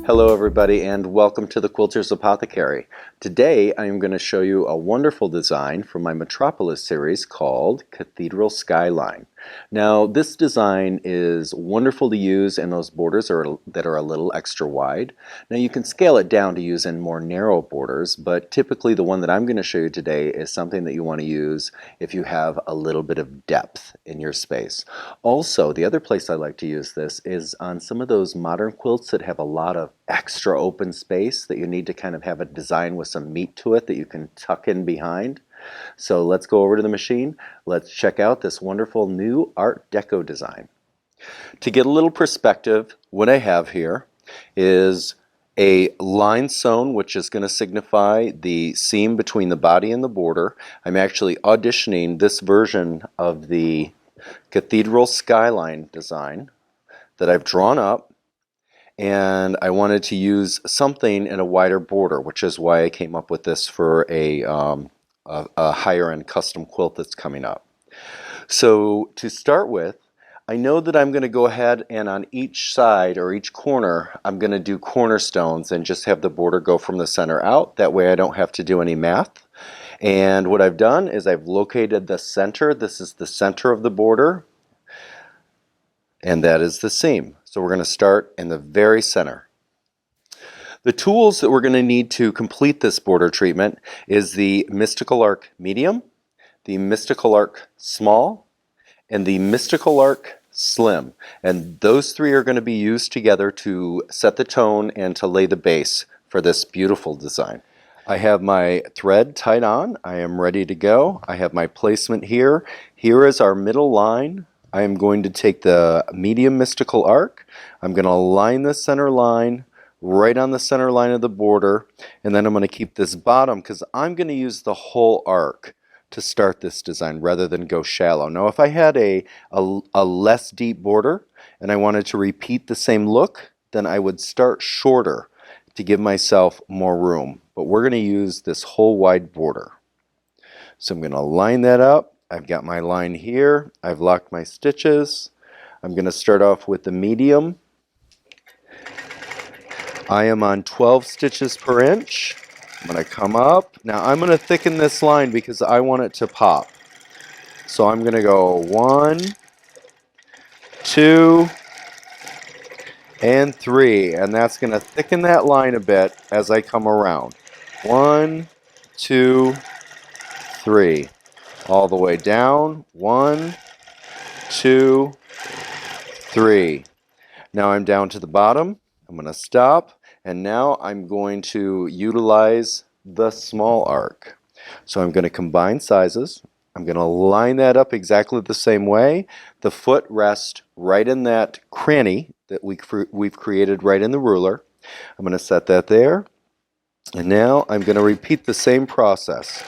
Hello everybody and welcome to the Quilters Apothecary. Today I am going to show you a wonderful design from my Metropolis series called Cathedral Skyline. Now this design is wonderful to use and those borders that are a little extra wide. Now you can scale it down to use in more narrow borders, but typically the one that I'm going to show you today is something that you want to use if you have a little bit of depth in your space. Also, the other place I like to use this is on some of those modern quilts that have a lot of extra open space that you need to kind of have a design with some meat to it that you can tuck in behind. So let's go over to the machine. Let's check out this wonderful new Art Deco design. To get a little perspective, what I have here is a line sewn, which is going to signify the seam between the body and the border. I'm actually auditioning this version of the Cathedral Skyline design that I've drawn up, and I wanted to use something in a wider border, which is why I came up with this for a higher end custom quilt that's coming up. So to start with, I know that I'm going to go ahead and on each side or each corner I'm going to do cornerstones and just have the border go from the center out. That way I don't have to do any math. And what I've done is I've located the center. This is the center of the border, and that is the seam. So we're going to start in the very center. The tools that we're going to need to complete this border treatment is the Mystical Arc Medium, the Mystical Arc Small, and the Mystical Arc Slim. And those three are going to be used together to set the tone and to lay the base for this beautiful design. I have my thread tied on. I am ready to go. I have my placement here. Here is our middle line. I am going to take the medium mystical arc. I'm going to line the center line right on the center line of the border, and then I'm going to keep this bottom because I'm going to use the whole arc to start this design rather than go shallow. Now if I had a less deep border and I wanted to repeat the same look, then I would start shorter to give myself more room. But we're going to use this whole wide border. So I'm going to line that up. I've got my line here. I've locked my stitches. I'm going to start off with the medium. I am on 12 stitches per inch. I'm going to come up. Now I'm going to thicken this line because I want it to pop. So I'm going to go 1, 2, and 3. And that's going to thicken that line a bit as I come around. 1, 2, 3. All the way down. 1, 2, 3. Now I'm down to the bottom. I'm going to stop. And now I'm going to utilize the small arc. So I'm going to combine sizes. I'm going to line that up exactly the same way. The foot rests right in that cranny that we've created right in the ruler. I'm going to set that there. And now I'm going to repeat the same process.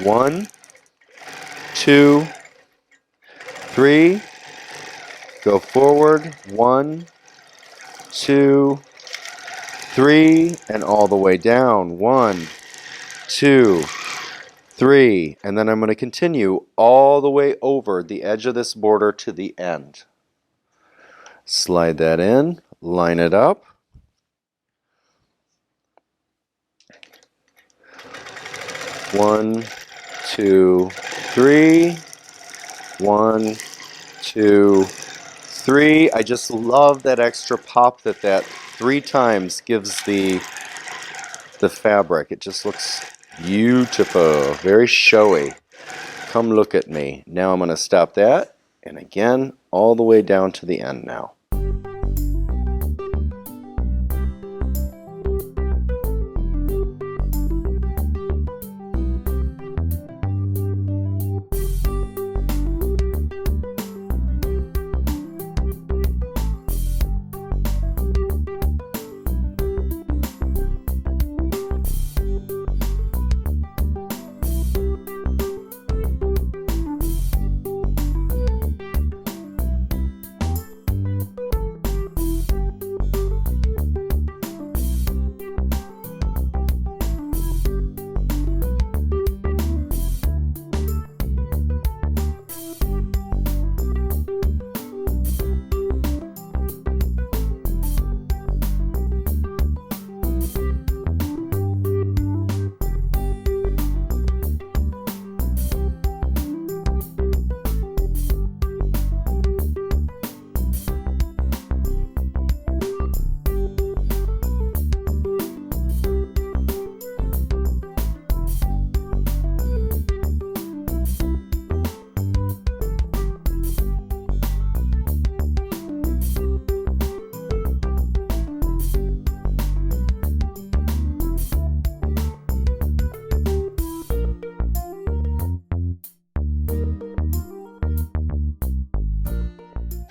1, 2, 3. Go forward. 1, 2, 3, and all the way down. 1, 2, 3, and then I'm going to continue all the way over the edge of this border to the end. Slide that in, line it up. One, 2, 3. 1, 2, 3. I just love that extra pop that 3 times gives the fabric. It just looks beautiful, very showy. Come look at me. Now I'm going to stop that, and again, all the way down to the end now.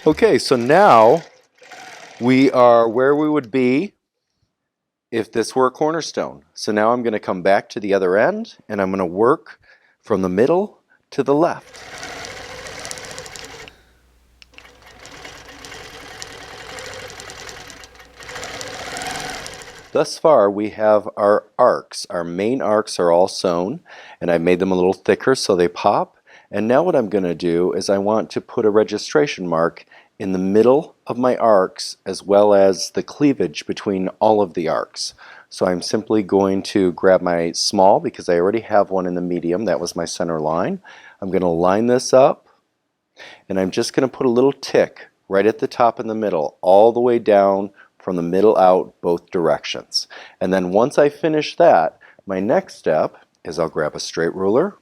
Okay, so now we are where we would be if this were a cornerstone. So now I'm going to come back to the other end and I'm going to work from the middle to the left. Thus far we have our arcs. Our main arcs are all sewn and I made them a little thicker so they pop. And now what I'm going to do is I want to put a registration mark in the middle of my arcs as well as the cleavage between all of the arcs. So I'm simply going to grab my small because I already have one in the medium. That was my center line. I'm going to line this up and I'm just going to put a little tick right at the top in the middle all the way down from the middle out both directions. And then once I finish that, my next step is I'll grab a straight ruler.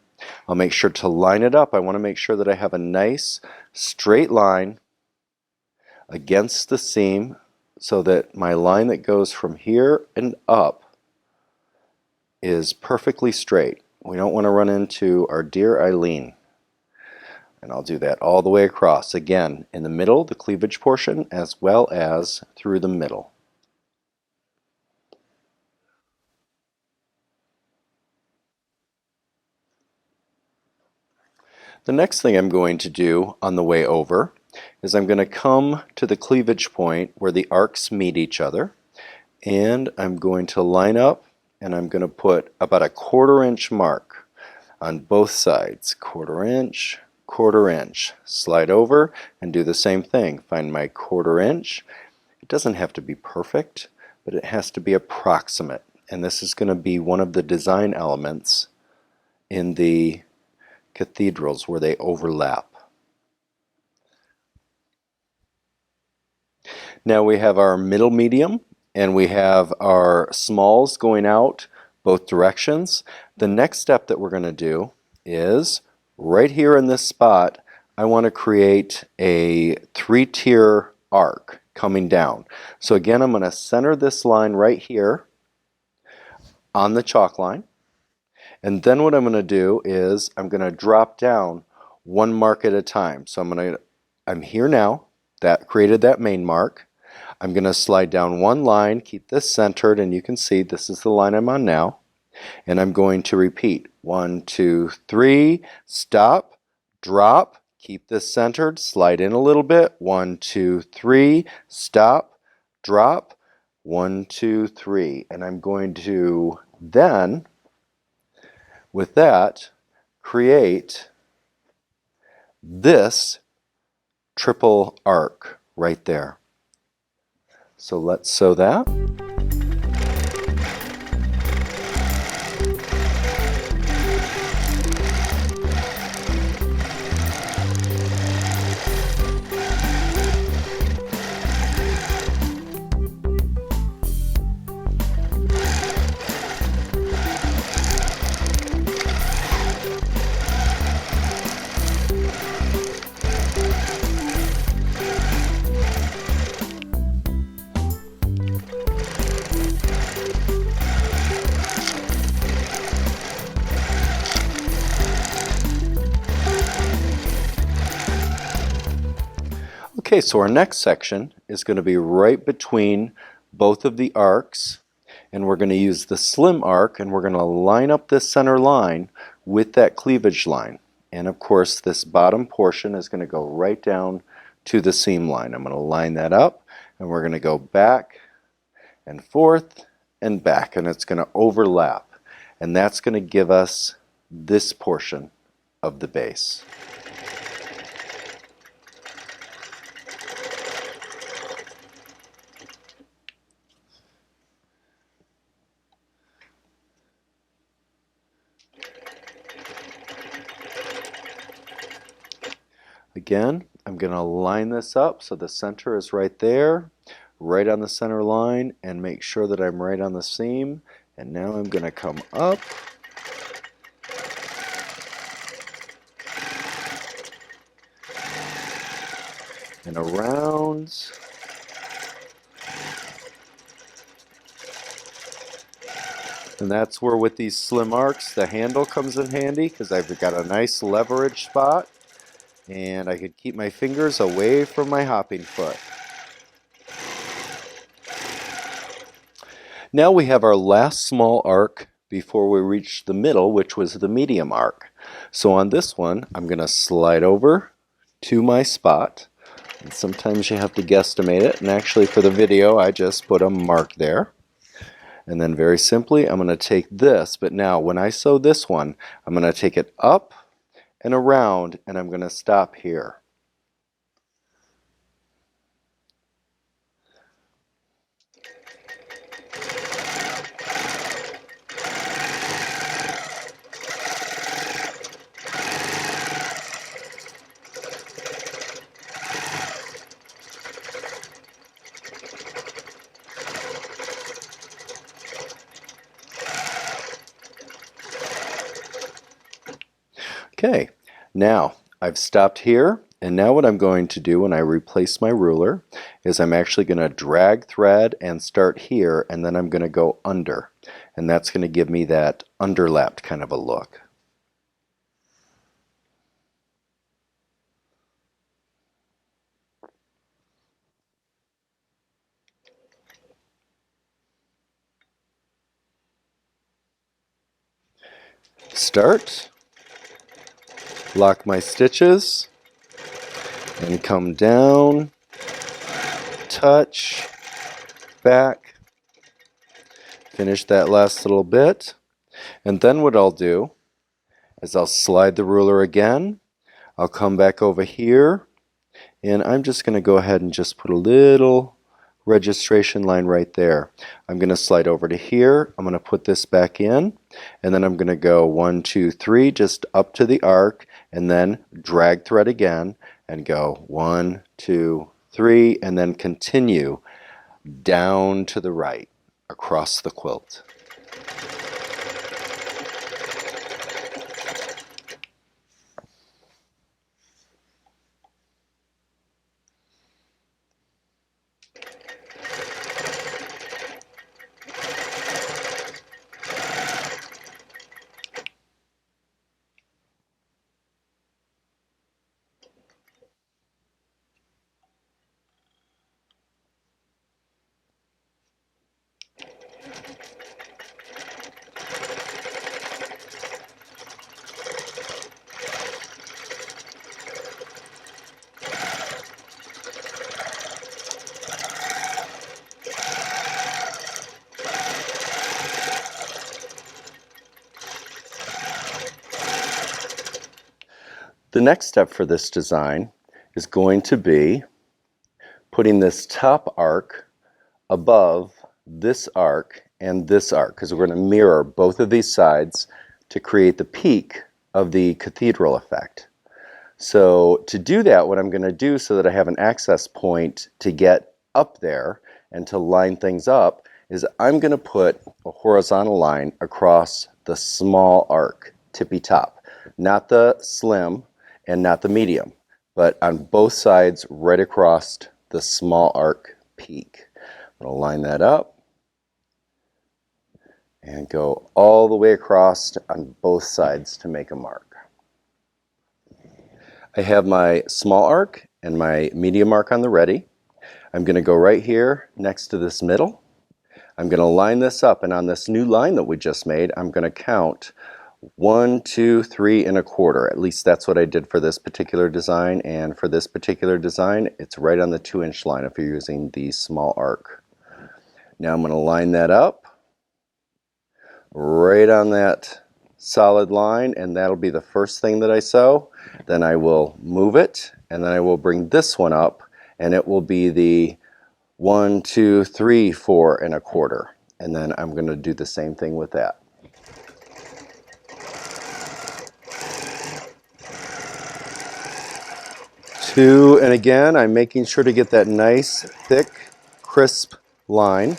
I'll make sure to line it up. I want to make sure that I have a nice straight line against the seam so that my line that goes from here and up is perfectly straight. We don't want to run into our dear Eileen. And I'll do that all the way across, again, in the middle, the cleavage portion, as well as through the middle. The next thing I'm going to do on the way over is I'm going to come to the cleavage point where the arcs meet each other, and I'm going to line up and I'm going to put about a 1/4 inch mark on both sides. 1/4 inch, 1/4 inch. Slide over and do the same thing. Find my 1/4 inch. It doesn't have to be perfect, but it has to be approximate. And this is going to be one of the design elements in the cathedrals where they overlap. Now we have our middle medium and we have our smalls going out both directions. The next step that we're going to do is right here in this spot, I want to create a 3-tier arc coming down. So again, I'm going to center this line right here on the chalk line. And then what I'm going to do is I'm going to drop down one mark at a time. So I'm here now. That created that main mark. I'm going to slide down one line, keep this centered, and you can see this is the line I'm on now. And I'm going to repeat 1, 2, 3, stop, drop, keep this centered, slide in a little bit, 1, 2, 3, stop, drop, 1, 2, 3. And I'm going to then, with that, create this triple arc right there. So let's sew that. Okay, so our next section is going to be right between both of the arcs, and we're going to use the slim arc and we're going to line up this center line with that cleavage line. And of course this bottom portion is going to go right down to the seam line. I'm going to line that up and we're going to go back and forth and back, and it's going to overlap, and that's going to give us this portion of the base. Again, I'm going to line this up so the center is right there, right on the center line, and make sure that I'm right on the seam. And now I'm going to come up and around. And that's where, with these slim arcs, the handle comes in handy because I've got a nice leverage spot. And I could keep my fingers away from my hopping foot. Now we have our last small arc before we reach the middle, which was the medium arc. So on this one, I'm going to slide over to my spot. And sometimes you have to guesstimate it, and actually for the video I just put a mark there. And then very simply I'm going to take this, but now when I sew this one, I'm going to take it up and around, and I'm going to stop here. Okay, now I've stopped here, and now what I'm going to do when I replace my ruler is I'm actually going to drag thread and start here, and then I'm going to go under, and that's going to give me that underlapped kind of a look. Start, lock my stitches, and come down, touch, back, finish that last little bit, and then what I'll do is I'll slide the ruler again, I'll come back over here, and I'm just going to go ahead and just put a little registration line right there. I'm going to slide over to here, I'm going to put this back in, and then I'm going to go 1, 2, 3 just up to the arc, and then drag thread again and go 1, 2, 3, and then continue down to the right across the quilt. The next step for this design is going to be putting this top arc above this arc and this arc, because we're going to mirror both of these sides to create the peak of the cathedral effect. So to do that, what I'm going to do so that I have an access point to get up there and to line things up is I'm going to put a horizontal line across the small arc, tippy top, not the slim and not the medium, but on both sides right across the small arc peak. I'm going to line that up and go all the way across on both sides to make a mark. I have my small arc and my medium arc on the ready. I'm going to go right here next to this middle. I'm going to line this up, and on this new line that we just made, I'm going to count 1, 2, 3 1/4. At least that's what I did for this particular design, and for this particular design, it's right on the 2-inch line if you're using the small arc. Now I'm going to line that up right on that solid line, and that'll be the first thing that I sew. Then I will move it, and then I will bring this one up, and it will be the 1, 2, 3, 4 1/4. And then I'm going to do the same thing with that. Two, and again, I'm making sure to get that nice, thick, crisp line.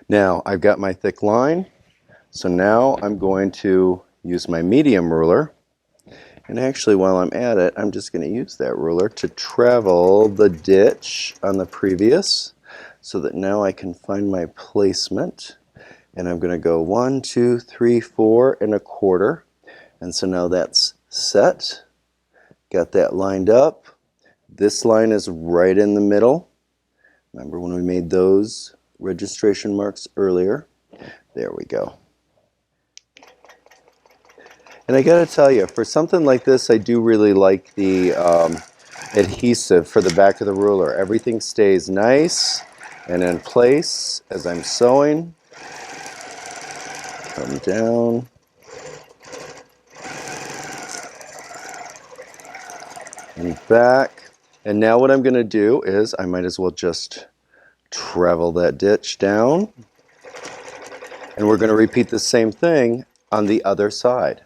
Now, I've got my thick line, so now I'm going to use my medium ruler. And actually, while I'm at it, I'm just going to use that ruler to travel the ditch on the previous, so that now I can find my placement. And I'm going to go 1, 2, 3, 4 1/4. And so now that's set. Got that lined up. This line is right in the middle. Remember when we made those registration marks earlier? There we go. And I gotta tell you, for something like this, I do really like the adhesive for the back of the ruler. Everything stays nice and in place as I'm sewing. Come down. And back. And now what I'm going to do is I might as well just travel that ditch down. And we're going to repeat the same thing on the other side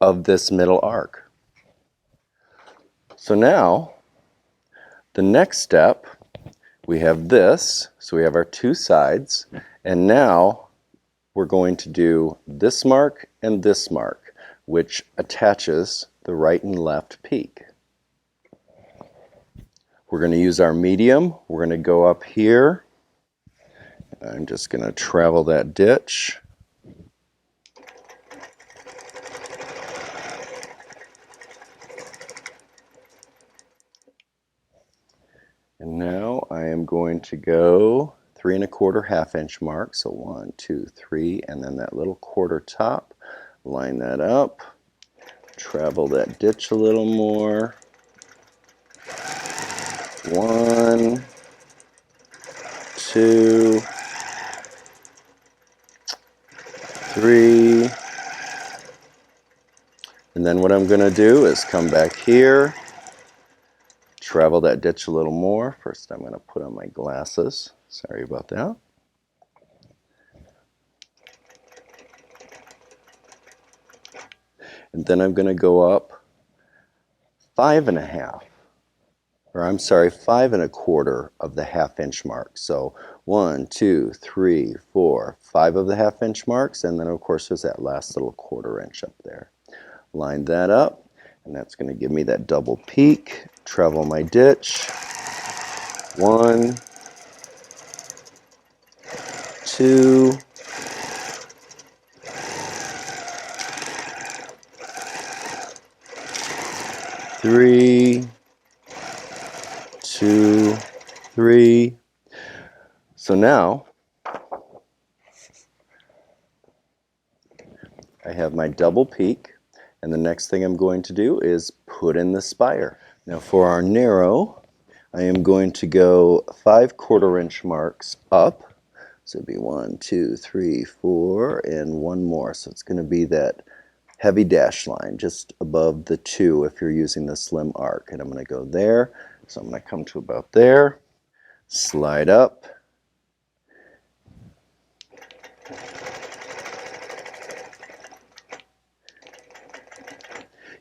of this middle arc. So now, the next step, we have this. So we have our two sides. And now we're going to do this mark and this mark, which attaches the right and left peak. We're going to use our medium. We're going to go up here. I'm just going to travel that ditch. And now I am going to go 3 1/4 half-inch mark. So 1, 2, 3, and then that little quarter top. Line that up. Travel that ditch a little more. 1, 2, 3. And then what I'm going to do is come back here, travel that ditch a little more. First I'm going to put on my glasses. Sorry about that. And then I'm going to go up 5 1/2. Or I'm sorry, 5 1/4 of the half-inch mark. So 1, 2, 3, 4, 5 of the half-inch marks, and then of course there's that last little 1/4 inch up there. Line that up, and that's going to give me that double peak. Travel my ditch. 1, 2, 3, 2, 3. So now I have my double peak, and the next thing I'm going to do is put in the spire. Now for our narrow, I am going to go 5 1/4 inch marks up. So it'd be 1, 2, 3, 4, and one more. So it's going to be that heavy dash line just above the 2 if you're using the slim arc. And I'm going to go there. So I'm going to come to about there, slide up,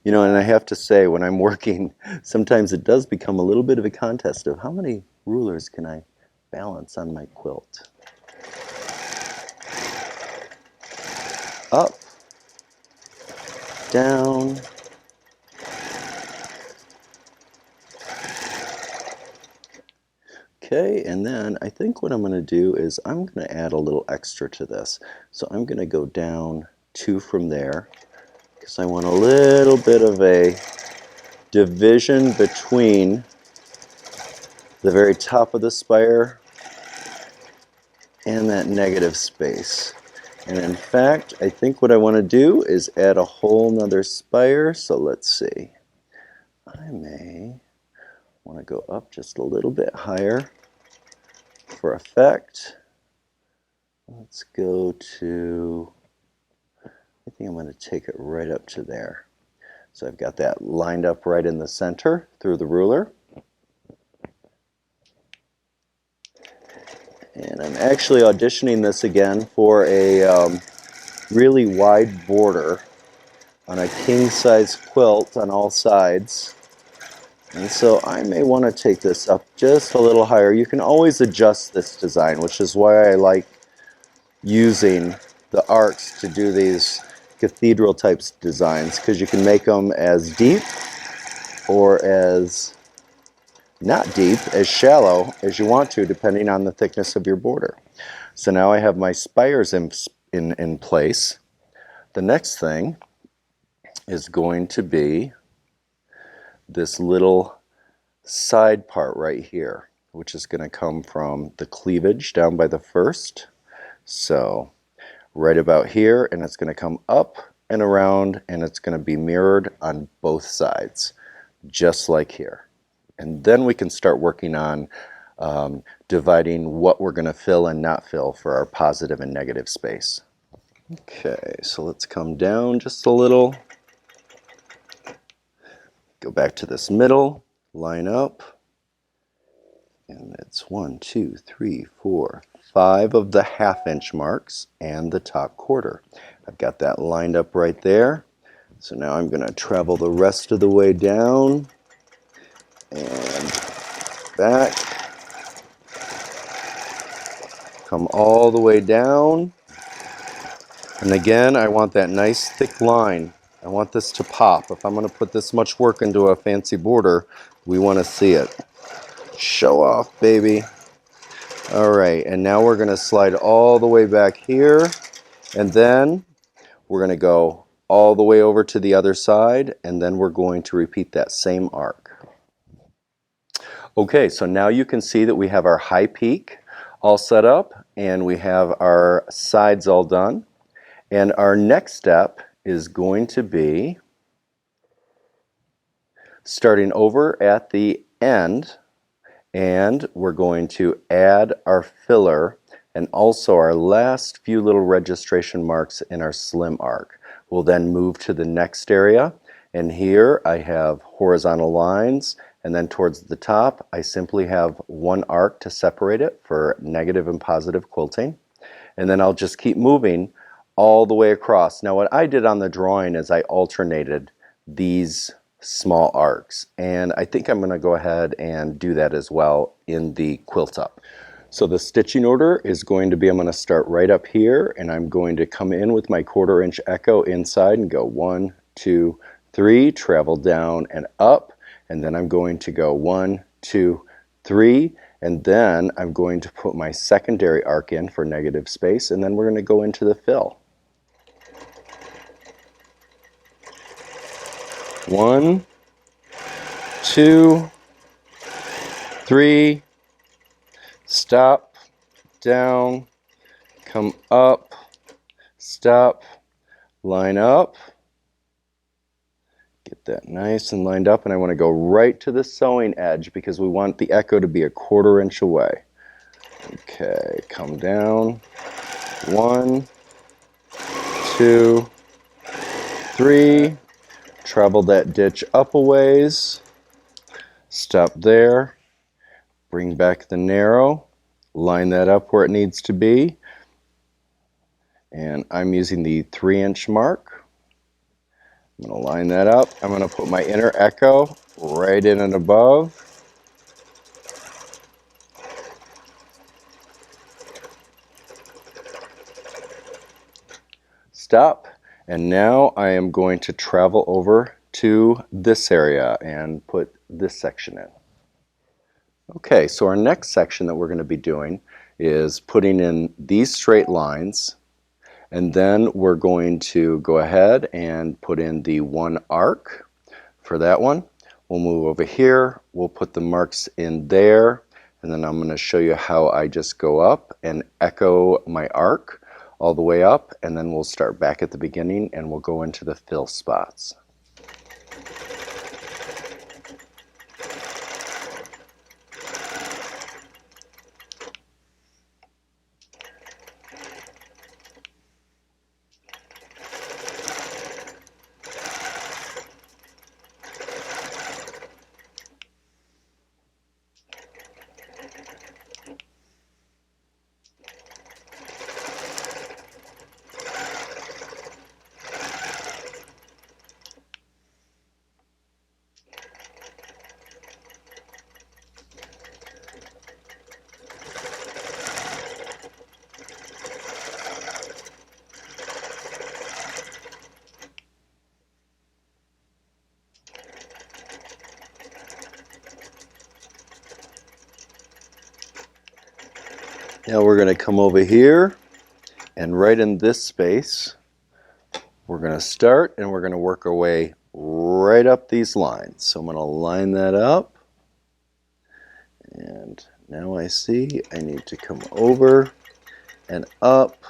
you know, and I have to say, when I'm working, sometimes it does become a little bit of a contest of how many rulers can I balance on my quilt. Up, down, okay, and then I think what I'm going to do is I'm going to add a little extra to this. So I'm going to go down 2 from there, because I want a little bit of a division between the very top of the spire and that negative space. And in fact, I think what I want to do is add a whole nother spire. So let's see. I may want to go up just a little bit higher for effect. Let's go to, I think I'm going to take it right up to there. So I've got that lined up right in the center through the ruler. And I'm actually auditioning this again for a really wide border on a king-size quilt on all sides. And so I may want to take this up just a little higher. You can always adjust this design, which is why I like using the arcs to do these cathedral types designs, because you can make them as deep or as not deep, as shallow as you want to, depending on the thickness of your border. So now I have my spires in place. The next thing is going to be this little side part right here, which is going to come from the cleavage down by the first. So right about here, and it's going to come up and around, and it's going to be mirrored on both sides, just like here. And then we can start working on dividing what we're going to fill and not fill for our positive and negative space. Okay, so let's come down just a little. Go back to this middle, line up, and it's 1, 2, 3, 4, 5 of the ½ inch marks and the top quarter. I've got that lined up right there. So now I'm going to travel the rest of the way down and back. Come all the way down. And again, I want that nice thick line. I want this to pop. If I'm going to put this much work into a fancy border, we want to see it. Show off, baby. All right, and now we're going to slide all the way back here, and then we're going to go all the way over to the other side, and then we're going to repeat that same arc. Okay, so now you can see that we have our high peak all set up, and we have our sides all done. And our next step is going to be starting over at the end, and we're going to add our filler and also our last few little registration marks in our slim arc. We'll then move to the next area, and here I have horizontal lines, and then towards the top I simply have one arc to separate it for negative and positive quilting, and then I'll just keep moving all the way across. Now what I did on the drawing is I alternated these small arcs, and I think I'm going to go ahead and do that as well in the quilt up. So the stitching order is going to be, I'm going to start right up here, and I'm going to come in with my 1/4 inch echo inside and go 1, 2, 3, travel down and up, and then I'm going to go 1, 2, 3, and then I'm going to put my secondary arc in for negative space, and then we're going to go into the fill. 1, 2, 3, stop, down, come up, stop, line up, get that nice and lined up, and I want to go right to the sewing edge because we want the echo to be a 1/4 inch away. Okay, come down, 1, 2, 3, travel that ditch up a ways, stop there, bring back the narrow, line that up where it needs to be, and I'm using the 3-inch mark. I'm going to line that up. I'm going to put my inner echo right in and above. Stop, and now I am going to travel over to this area and put this section in. Okay, so our next section that we're going to be doing is putting in these straight lines, and then we're going to go ahead and put in the one arc for that one. We'll move over here, we'll put the marks in there, and then I'm going to show you how I just go up and echo my arc all the way up, and then we'll start back at the beginning and we'll go into the fill spots. Now we're going to come over here, and right in this space We're going to start and we're going to work our way right up these lines. So I'm going to line that up. And now I see I need to come over and up,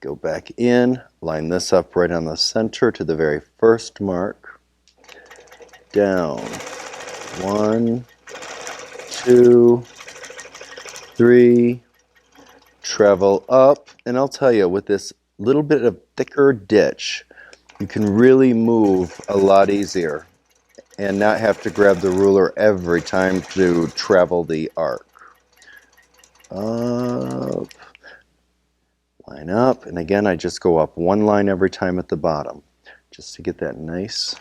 go back in, line this up right on the center to the very first mark, down, 1, 2, 3, travel up, and I'll tell you, with this little bit of thicker ditch, you can really move a lot easier and not have to grab the ruler every time to travel the arc. Up, line up, and again I just go up one line every time at the bottom just to get that nice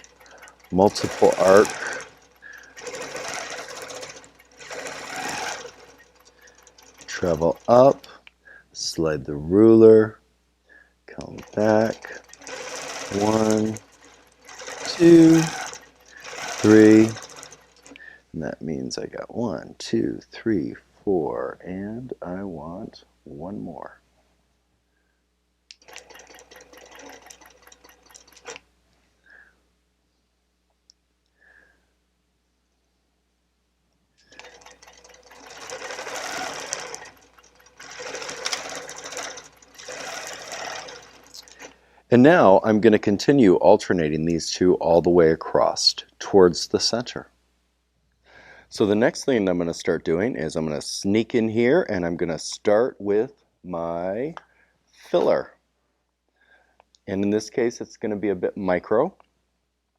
multiple arc. Travel up, slide the ruler, come back, 1, 2, 3, and that means I got 1, 2, 3, 4, and I want one more. And now I'm going to continue alternating these two all the way across towards the center. So the next thing I'm going to start doing is I'm going to sneak in here and I'm going to start with my filler. And in this case it's going to be a bit micro.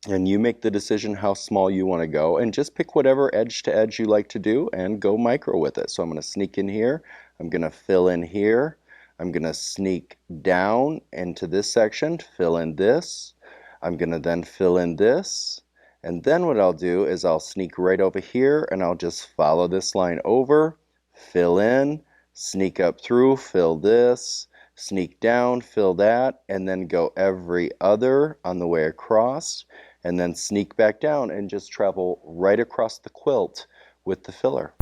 And you make the decision how small you want to go, and just pick whatever edge to edge you like to do and go micro with it. So I'm going to sneak in here, I'm going to fill in here, I'm going to sneak down into this section, fill in this, I'm going to then fill in this, and then what I'll do is I'll sneak right over here and I'll just follow this line over, fill in, sneak up through, fill this, sneak down, fill that, and then go every other on the way across, and then sneak back down and just travel right across the quilt with the filler.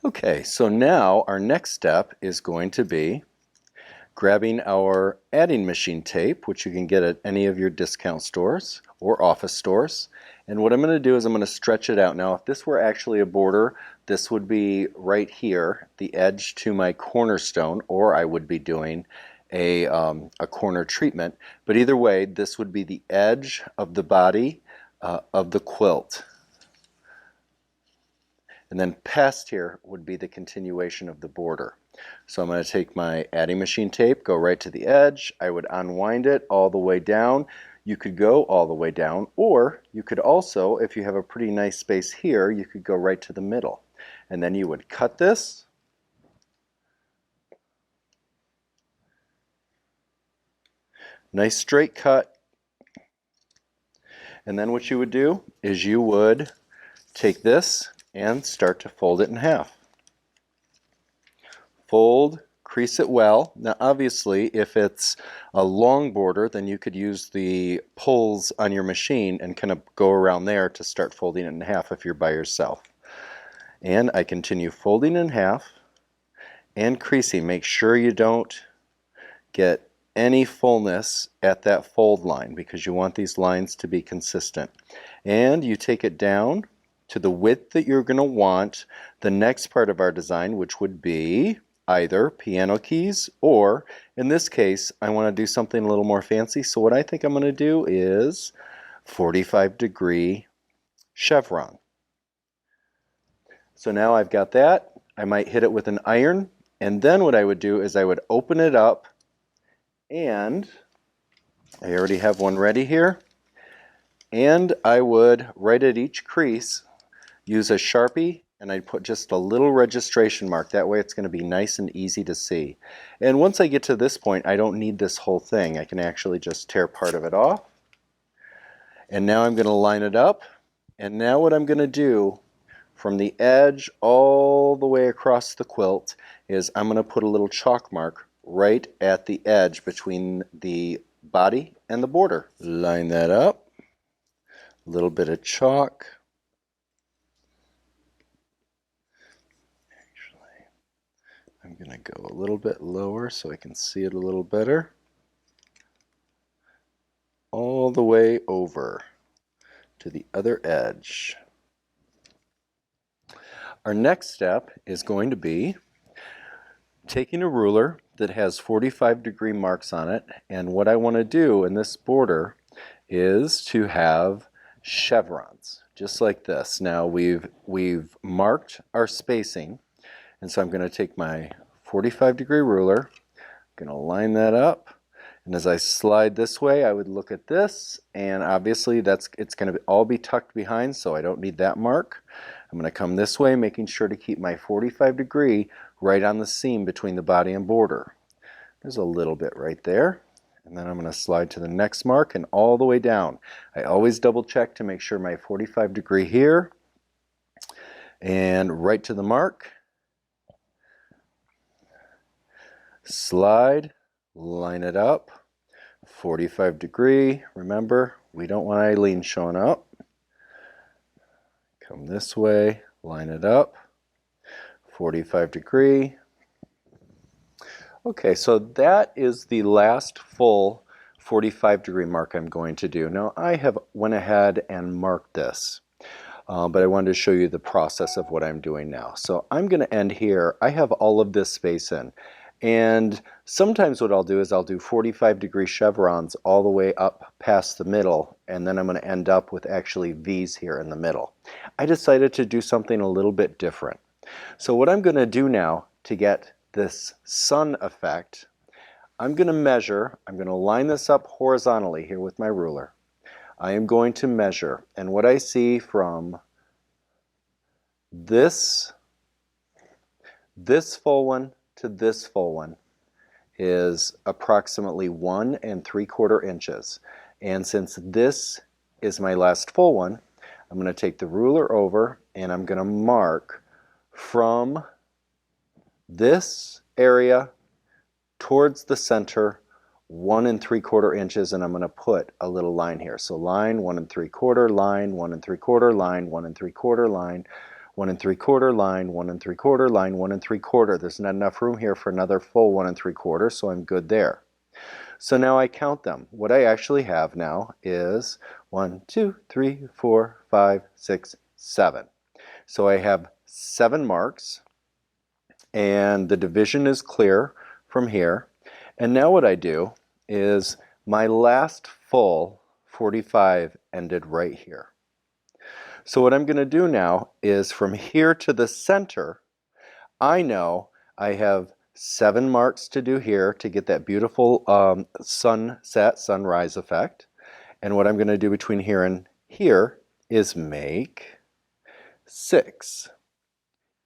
Okay, so now our next step is going to be grabbing our adding machine tape, which you can get at any of your discount stores or office stores. And what I'm going to do is I'm going to stretch it out. Now, if this were actually a border, this would be right here, the edge to my cornerstone, or I would be doing a corner treatment. But either way, this would be the edge of the body of the quilt. And then past here would be the continuation of the border. So I'm going to take my adding machine tape, go right to the edge. I would unwind it all the way down. You could go all the way down, or you could also, if you have a pretty nice space here, you could go right to the middle. And then you would cut this, Nice straight cut. And then what you would do is you would take this and start to fold it in half. Fold, crease it well. Now obviously if it's a long border, then you could use the pulls on your machine and kind of go around there to start folding it in half if you're by yourself. And I continue folding in half and creasing. Make sure you don't get any fullness at that fold line because you want these lines to be consistent. And you take it down to the width that you're going to want the next part of our design, which would be either piano keys, or in this case I want to do something a little more fancy, so what I think I'm going to do is 45-degree chevron. So now I've got that. I might hit it with an iron, and then what I would do is I would open it up, and I already have one ready here, and I would, right at each crease, use a Sharpie, and I'd put just a little registration mark. That way it's going to be nice and easy to see. And once I get to this point, I don't need this whole thing. I can actually just tear part of it off. And now I'm going to line it up. And now what I'm going to do from the edge all the way across the quilt is I'm going to put a little chalk mark right at the edge between the body and the border. Line that up. A little bit of chalk. I'm going to go a little bit lower so I can see it a little better. All the way over to the other edge. Our next step is going to be taking a ruler that has 45-degree marks on it, and what I want to do in this border is to have chevrons, just like this. Now we've marked our spacing. And so I'm going to take my 45-degree ruler, I'm going to line that up, and as I slide this way I would look at this, and obviously it's going to all be tucked behind, so I don't need that mark. I'm going to come this way, making sure to keep my 45-degree right on the seam between the body and border. There's a little bit right there. And then I'm going to slide to the next mark and all the way down. I always double check to make sure my 45-degree here, and right to the mark. Slide, line it up, 45-degree. Remember, we don't want Eileen showing up. Come this way, line it up, 45-degree. Okay, so that is the last full 45-degree mark I'm going to do. Now I have went ahead and marked this. But I wanted to show you the process of what I'm doing now. So I'm going to end here. I have all of this space in. And sometimes what I'll do is I'll do 45-degree chevrons all the way up past the middle, and then I'm going to end up with actually V's here in the middle. I decided to do something a little bit different. So what I'm going to do now to get this sun effect, I'm going to measure, I'm going to line this up horizontally here with my ruler. I am going to measure, and what I see from this full one to this full one is approximately 1 3/4 inches. And since this is my last full one, I'm going to take the ruler over and I'm going to mark from this area towards the center 1 3/4 inches, and I'm going to put a little line here. So line 1 3/4, line 1 3/4, line 1 3/4, line 1 3/4, line 1 3/4, line 1 3/4. There's not enough room here for another full 1 3/4, so I'm good there. So now I count them. What I actually have now is 1, 2, 3, 4, 5, 6, 7. So I have 7 marks, and the division is clear from here. And now what I do is my last full 45 ended right here. So what I'm going to do now is from here to the center, I know I have 7 marks to do here to get that beautiful sunset, sunrise effect. And what I'm going to do between here and here is make 6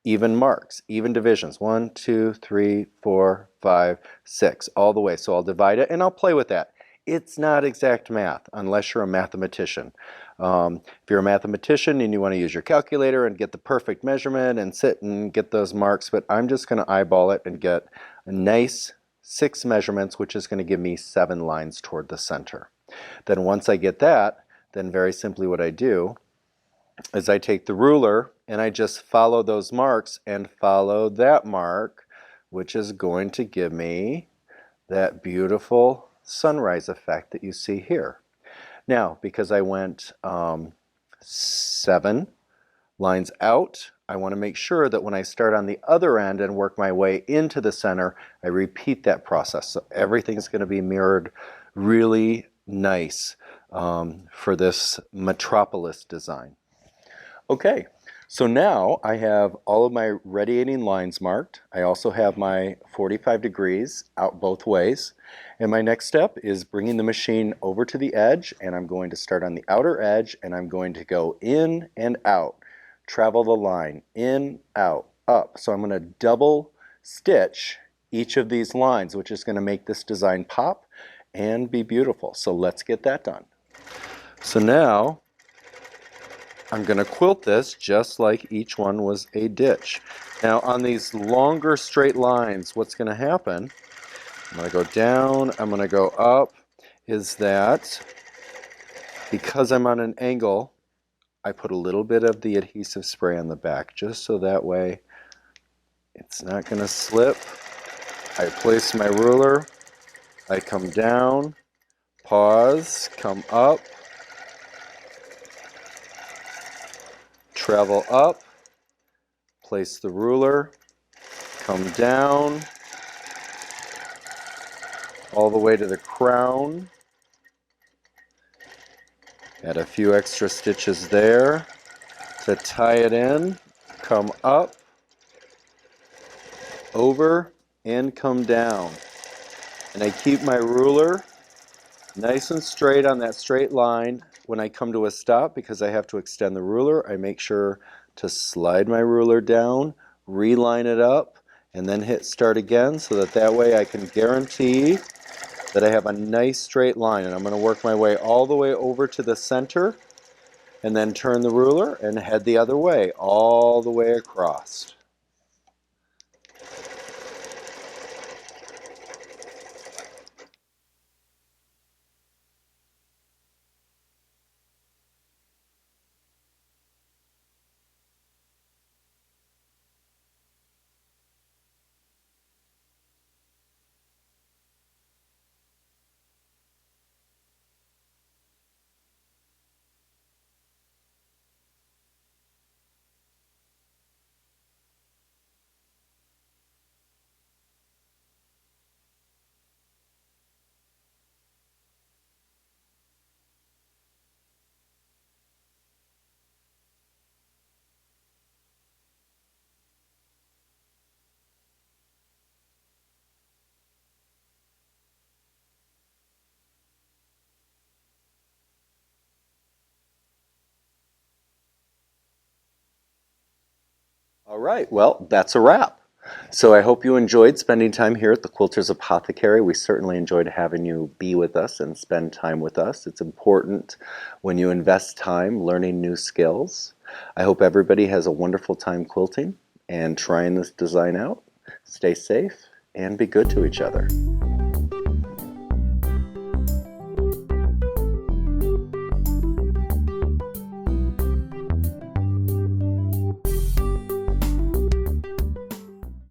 even marks, even divisions. 1, 2, 3, 4, 5, 6, all the way. So I'll divide it and I'll play with that. It's not exact math unless you're a mathematician. If you're a mathematician and you want to use your calculator and get the perfect measurement and sit and get those marks, but I'm just going to eyeball it and get a nice 6 measurements, which is going to give me 7 lines toward the center. Then once I get that, then very simply what I do is I take the ruler and I just follow those marks and follow that mark, which is going to give me that beautiful sunrise effect that you see here. Now, because I went 7 lines out, I want to make sure that when I start on the other end and work my way into the center, I repeat that process. So everything's going to be mirrored really nice for this metropolis design. Okay, so now I have all of my radiating lines marked. I also have my 45 degrees out both ways. And my next step is bringing the machine over to the edge, and I'm going to start on the outer edge, and I'm going to go in and out, travel the line, in, out, up. So I'm going to double stitch each of these lines, which is going to make this design pop and be beautiful. So let's get that done. So now I'm going to quilt this just like each one was a ditch. Now on these longer straight lines, what's going to happen, I'm going to go down, I'm going to go up, is that because I'm on an angle, I put a little bit of the adhesive spray on the back just so that way it's not going to slip. I place my ruler, I come down, pause, come up, travel up, place the ruler, come down, all the way to the crown, add a few extra stitches there to tie it in, come up, over, and come down. And I keep my ruler nice and straight on that straight line. When I come to a stop, because I have to extend the ruler, I make sure to slide my ruler down, reline it up, and then hit start again so that way I can guarantee that I have a nice straight line. And I'm going to work my way all the way over to the center and then turn the ruler and head the other way, all the way across. All right, well, that's a wrap. So I hope you enjoyed spending time here at the Quilters Apothecary. We certainly enjoyed having you be with us and spend time with us. It's important when you invest time learning new skills. I hope everybody has a wonderful time quilting and trying this design out. Stay safe and be good to each other.